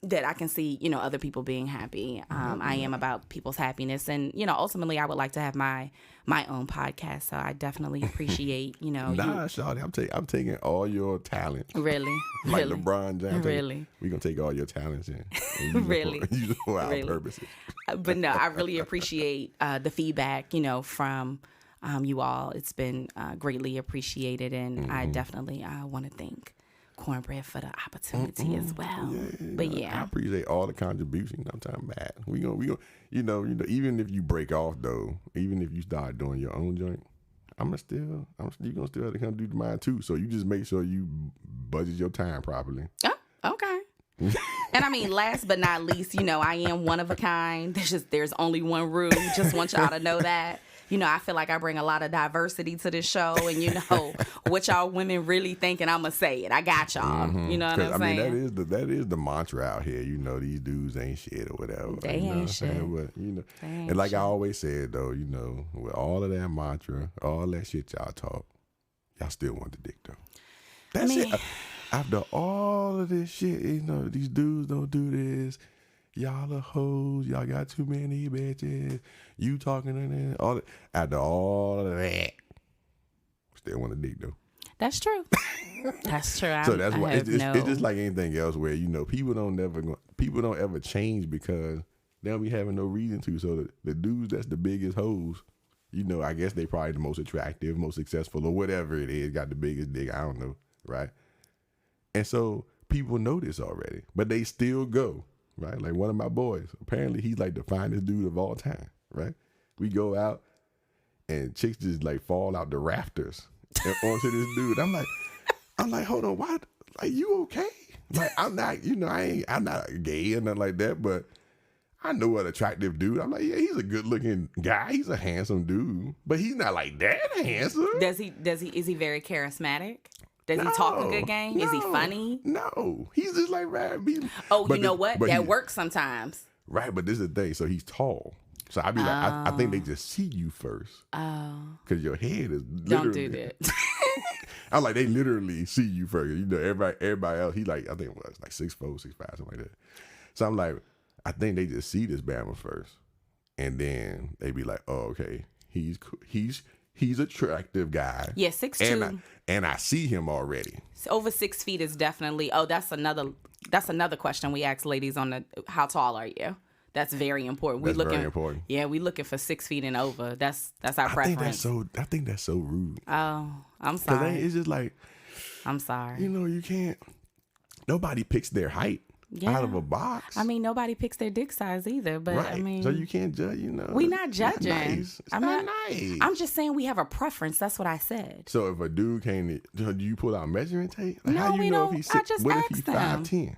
that I can see, other people being happy. I am about people's happiness. And, ultimately I would like to have my own podcast. So I definitely appreciate, Nah, Shawty, I'm taking all your talents. Really? Like really? LeBron James. Really? We're going to take all your talents in. Really? Use it for our purposes. But no, I really appreciate the feedback, from you all. It's been greatly appreciated. And I definitely want to thank Cornbread for the opportunity as well. But yeah, I appreciate all the contributions. I'm talking about we gonna even if you break off though, even if you start doing your own joint, you gonna still have to come do mine too. So you just make sure you budget your time properly. Oh, okay. And I mean, last but not least, I am one of a kind. There's only one Rue. Just want y'all to know that. I feel like I bring a lot of diversity to this show, and what y'all women really think, and I'ma say it. I got y'all. You know what I'm saying? I mean, that is the mantra out here. These dudes ain't shit or whatever. They ain't shit. But and like I always said though, with all of that mantra, all that shit y'all talk, y'all still want the dick though. That's it. After all of this shit, these dudes don't do this. Y'all are hoes. Y'all got too many bitches. You talking to them. After all of that, still want the dick though. That's true. That's true. So that's why it's just like anything else where people don't ever change because they don't be having no reason to. So the dudes that's the biggest hoes, I guess they probably the most attractive, most successful, or whatever it is, got the biggest dick. I don't know, right? And so people know this already, but they still go, right? Like one of my boys, apparently he's like the finest dude of all time, right? We go out and chicks just like fall out the rafters and onto this dude. I'm like, hold on, what? Like, you okay? Like, I'm not, I'm not gay or nothing like that, but I know an attractive dude. I'm like, yeah, he's a good looking guy. He's a handsome dude, but he's not like that handsome. Is he very charismatic? Does he talk a good game? Is he funny? No, he's just like right. You know what? That works sometimes. Right, but this is the thing. So he's tall. So I be like, I think they just see you first. Oh. Because your head is literally. Don't do that. I'm like, they literally see you first. Everybody else, he like, I think it was like 6'4", 6'5", something like that. So I'm like, I think they just see this Bama first. And then they be like, oh, okay, he's attractive guy. Yeah, 6'2". And I see him already. Over 6 feet is definitely. Oh, that's another question we ask ladies on how tall are you? That's very important. Very important. Yeah, we looking for 6 feet and over. That's our preference. I think that's so rude. Oh, I'm sorry. It's just like, I'm sorry. You can't. Nobody picks their height out of a box. I mean, nobody picks their dick size either. But right. I mean, so you can't judge. We're not judging. It's not nice. I'm just saying we have a preference. That's what I said. So if a dude came, do you pull out measuring tape? No, how you know if he's I just what asked if he's them. 5'10"? Okay.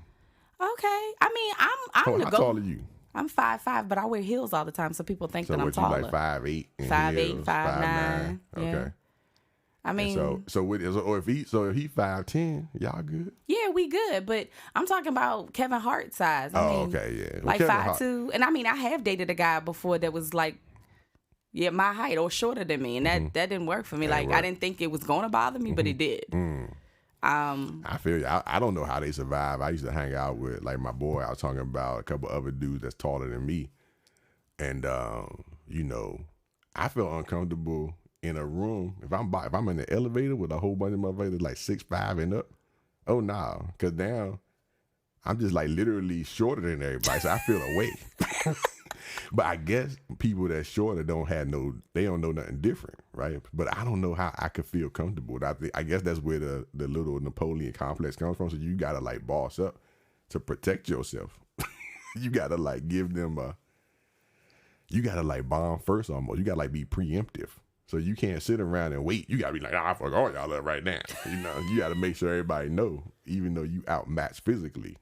I mean, I'm how tall are you? I'm 5'5", but I wear heels all the time, so people think that I'm taller. taller. So like 5'8", 5'8", 5'9". Okay. Yeah. I mean, if he's 5'10", y'all good? Yeah, we good. But I'm talking about Kevin Hart size. I mean, okay, yeah. Like 5'2", and I mean, I have dated a guy before that was like, my height or shorter than me, and that didn't work for me. Like, I didn't think it was going to bother me, but it did. I feel you. I don't know how they survive. I used to hang out with like my boy. I was talking about a couple other dudes that's taller than me, and I feel uncomfortable in a room if I'm in the elevator with a whole bunch of motherfuckers like 6'5" and up. Oh no, because now I'm just like literally shorter than everybody, so I feel away. But I guess people that's shorter don't know nothing different, right? But I don't know how I could feel comfortable. I guess that's where the little Napoleon complex comes from. So you gotta like boss up to protect yourself. You gotta like give them you gotta like bomb first almost. You gotta like be preemptive. So you can't sit around and wait. You gotta be like, I fuck all y'all up right now. You gotta make sure everybody know, even though you outmatched physically.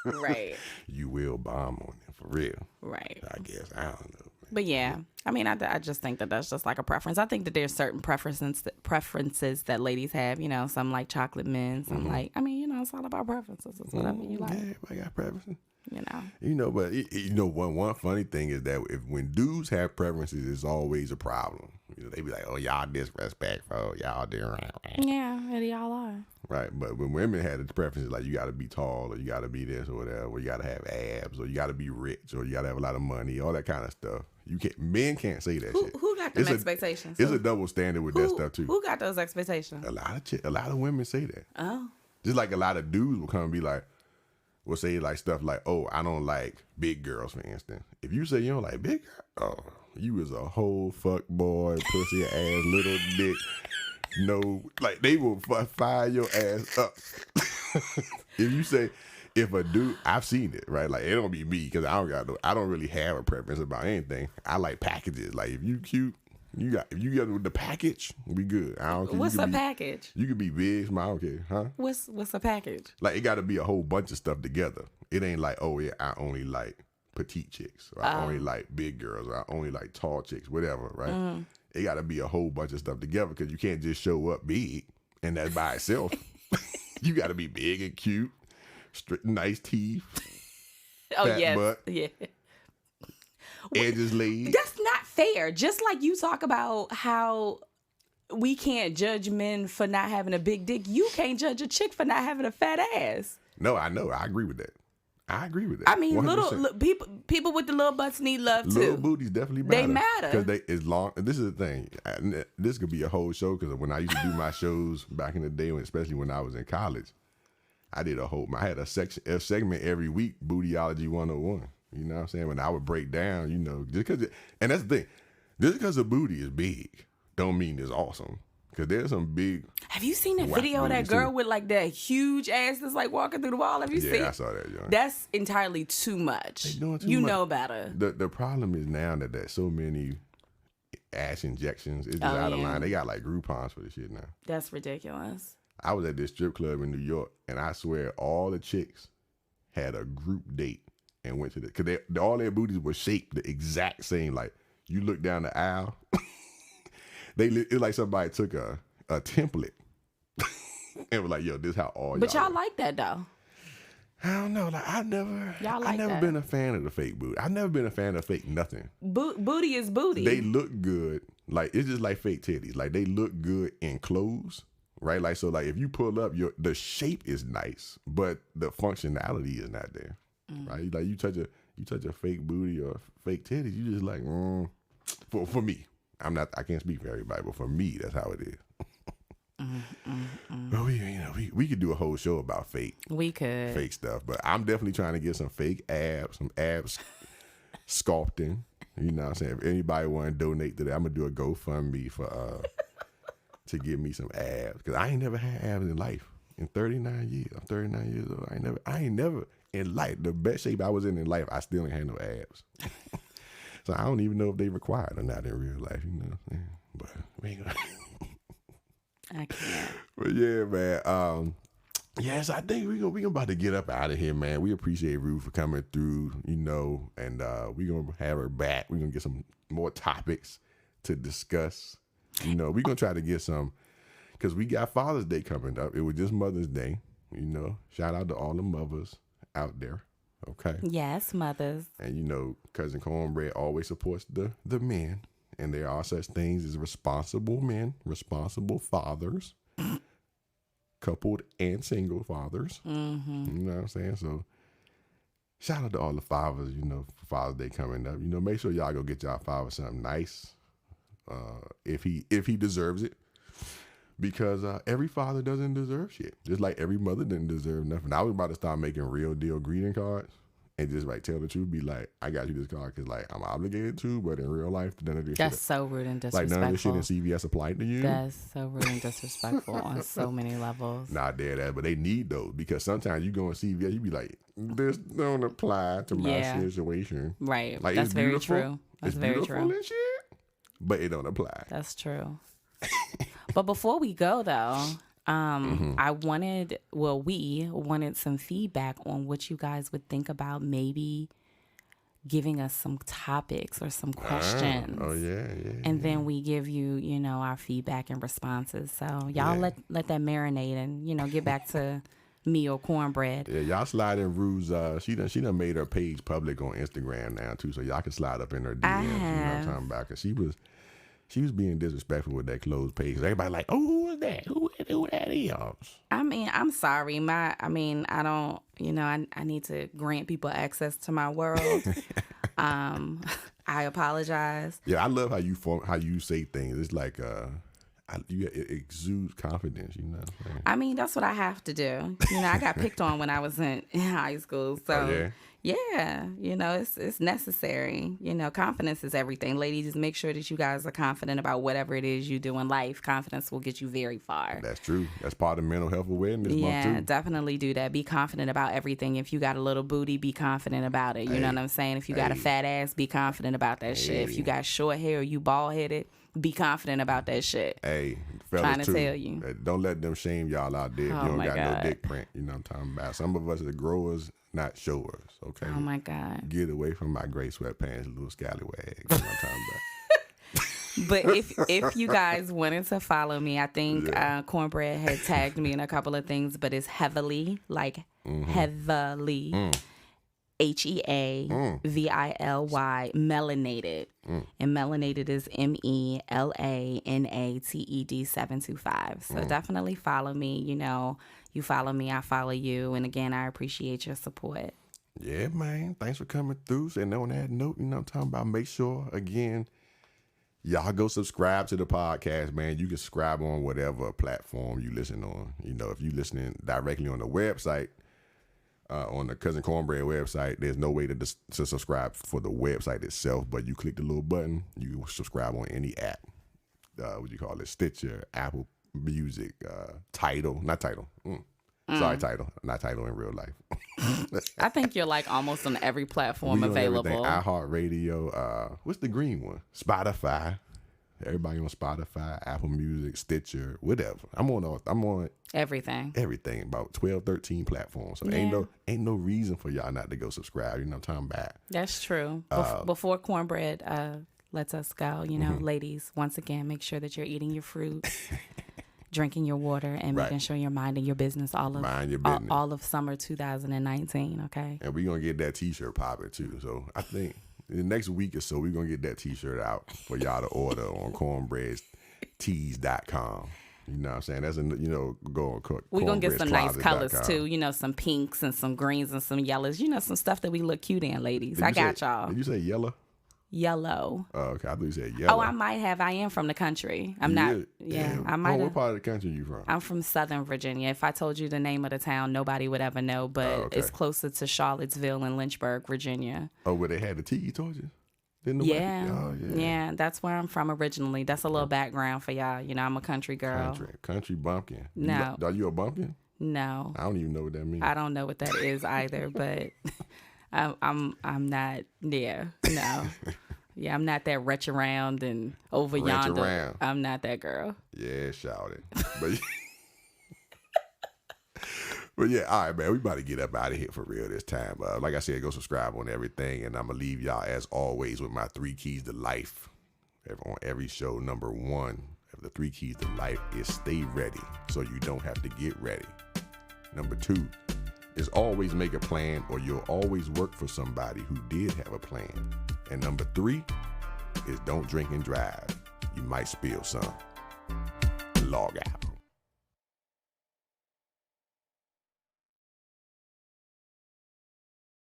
Right. You will bomb on them for real. Right. I guess. I don't know. But yeah, I mean, I just think that that's just like a preference. I think that there's certain preferences that ladies have. Some like chocolate men. Some like, I mean, it's all about preferences. It's whatever you like. Yeah, everybody got preferences. But one funny thing is that when dudes have preferences, it's always a problem. They be like, oh, y'all disrespectful, y'all doing yeah, y'all are. right. But when women had the preferences, like you got to be tall, or you got to be this or whatever, or you got to have abs, or you got to be rich, or you got to have a lot of money, all that kind of stuff. Men can't say that shit. Who got them expectations? It's a double standard with that stuff too. Who got those expectations? A lot of women say that. Oh, just like a lot of dudes will come and be like, will say like stuff like, oh, I don't like big girls, for instance. If you say you don't like big girls, oh, you is a whole fuck boy, pussy ass, little dick. No, like they will fire your ass up. If you say, if a dude, I've seen it, right? Like it don't be me because I don't really have a preference about anything. I like packages. Like if you cute, if you get with the package, we good. I don't care. What's a package? You could be big, small, I don't care, huh? What's a package? Like it got to be a whole bunch of stuff together. It ain't like, oh yeah, I only like petite chicks, or I only like big girls, or I only like tall chicks, whatever, right? It got to be a whole bunch of stuff together because you can't just show up big and that's by itself. You got to be big and cute, nice teeth, fat butt, edges laid. That's not fair. Just like you talk about how we can't judge men for not having a big dick, you can't judge a chick for not having a fat ass. No, I know. I agree with that. I mean, 100%. People with the little butts need love too. Little booties definitely matter. They matter because as long. This is the thing. This could be a whole show because when I used to do my shows back in the day, especially when I was in college, I had a segment every week, Bootyology 101. You know what I'm saying? When I would break down, just because, and that's the thing, just because a booty is big, don't mean it's awesome. Because there's some big. Have you seen that video of that girl with like that huge ass that's like walking through the wall? Have you seen? Yeah, I saw that, John. That's entirely too much. They doing too you much. know better. The problem is now that there's so many ass injections. It's just out of line. They got like Groupons for this shit now. That's ridiculous. I was at this strip club in New York, and I swear all the chicks had a group date and went to because all their booties were shaped the exact same. Like you look down the aisle. It's like somebody took a template and was like, "Yo, this how all." But y'all look. like that though. I don't know. Like I never been a fan of the fake booty. I've never been a fan of fake nothing. Booty is booty. They look good. Like it's just like fake titties. Like they look good in clothes, right? Like so, like if you pull up, the shape is nice, but the functionality is not there, right? Like you touch a fake booty or fake titties, you just like, for me. I can't speak for everybody, but for me, that's how it is. But we could do a whole show about fake stuff. But I'm definitely trying to get some fake abs, some abs sculpting. You know what I'm saying? If anybody want to donate to that, I'm gonna do a GoFundMe for to give me some abs because I ain't never had abs in life. In 39 years, I'm 39 years old. I ain't never in life. The best shape I was in life, I still ain't had no abs. So I don't even know if they required or not in real life, you know what I'm saying? But we ain't gonna I can't. But yeah, man. Yes, I think we about to get up out of here, man. We appreciate Ruth for coming through, and we gonna have her back. We're gonna get some more topics to discuss. We're gonna try to get some because we got Father's Day coming up. It was just Mother's Day, Shout out to all the mothers out there. Okay. Yes, mothers. And Cousin Cornbread always supports the men. And there are such things as responsible men, responsible fathers, coupled and single fathers. Mm-hmm. You know what I'm saying? So shout out to all the fathers, for Father's Day coming up. Make sure y'all go get y'all father something nice. If he deserves it. Because every father doesn't deserve shit. Just like every mother didn't deserve nothing. I was about to start making real deal greeting cards and just like tell the truth. Be like, I got you this card because like I'm obligated to, but in real life, none of this That's shit. so rude and disrespectful. Like none of this shit in CVS applied to you. That's so rude and disrespectful on so many levels. Not that, but they need those because sometimes you go in CVS, you be like, this don't apply to my situation. Right. Like, that's it's very beautiful. true. That's it's very beautiful true. And shit, but it don't apply. That's true. But before we go, though, we wanted some feedback on what you guys would think about maybe giving us some topics or some questions. Oh, yeah. And then we give you, our feedback and responses. So y'all let that marinate and, get back to me or Cornbread. Yeah, y'all slide in Rue's. She done made her page public on Instagram now, too. So y'all can slide up in her DMs. You know what I'm talking about? Because she was being disrespectful with that closed page. Everybody like, oh, who is that? Who that is? I mean, I'm sorry. I don't, I need to grant people access to my world. I apologize. Yeah, I love how you say things. It's like, it exudes confidence, I mean, that's what I have to do. I got picked on when I was in high school. So, yeah, it's necessary. Confidence is everything. Ladies, just make sure that you guys are confident about whatever it is you do in life. Confidence will get you very far. That's true. That's part of mental health awareness. Yeah, definitely do that. Be confident about everything. If you got a little booty, be confident about it. You know what I'm saying? If you got a fat ass, be confident about that shit. If you got short hair or you bald headed, be confident about that shit. Hey, fellas Trying to too. tell you. Don't let them shame y'all out there if Oh you don't my got God. no dick print. You know what I'm talking about? Some of us are growers, not showers. Okay. Oh my God. Get away from my gray sweatpants, little scallywag. You know what I'm talking about? But if you guys wanted to follow me, I think Cornbread had tagged me in a couple of things, but it's heavily, like heavily, HEAVILY, melanated. And melanated is MELANATED 725. So definitely follow me. You know, you follow me, I follow you. And again, I appreciate your support. Yeah, man. Thanks for coming through. And on that note, you know what I'm talking about? Make sure, again, y'all go subscribe to the podcast, man. You can subscribe on whatever platform you listen on. You know, if you listening directly on the website, on the Cousin Cornbread website, there's no way to subscribe for the website itself, but you click the little button, you subscribe on any app. What do you call it? Stitcher, Apple Music, Tidal. Not Tidal. Sorry, Tidal. Not Tidal in real life. I think you're like almost on every platform We on available. everything. iHeartRadio. What's the green one? Spotify. Everybody on Spotify, Apple Music, Stitcher, whatever. I'm on Everything. everything, about 12, 13 platforms. So ain't no reason for y'all not to go subscribe. You know what I'm talking about? That's true. Before Cornbread lets us go, you know, ladies, once again, make sure that you're eating your fruit, drinking your water, and making sure you're minding your business Mind your business. all of summer 2019, okay? And we're going to get that T-shirt popping too. So I think in the next week or so, we're going to get that T-shirt out for y'all to order on cornbreadstees.com. You know what I'm saying? That's go on We're going to get some nice colors cornbreadscloset.com. too, you know, some pinks and some greens and some yellows, you know, some stuff that we look cute in, ladies. I got y'all. Did you say yellow? Yellow. Oh, okay. I thought you said yellow. Oh, I might have. I am from the country. I'm not. Yeah, I might What have. part of the country you from? I'm from Southern Virginia. If I told you the name of the town, nobody would ever know, but it's closer to Charlottesville and Lynchburg, Virginia. Oh, where they had the tea, you told you? Yeah, that's where I'm from originally. That's a little background for y'all. You know, I'm a country girl. Country bumpkin. No. Are you a bumpkin? No, I don't even know what that means. I don't know what that is either, but I'm not. Yeah, no. Yeah, I'm not that wretch around and over yonder. Around. I'm not that girl. Yeah, shout it. But yeah, all right, man. We about to get up out of here for real this time. Like I said, go subscribe on everything, and I'm gonna leave y'all as always with my 3 keys to life. On every show, number 1 of the 3 keys to life is stay ready, so you don't have to get ready. Number 2 is always make a plan, or you'll always work for somebody who did have a plan. And number 3 is don't drink and drive. You might spill some. Log out.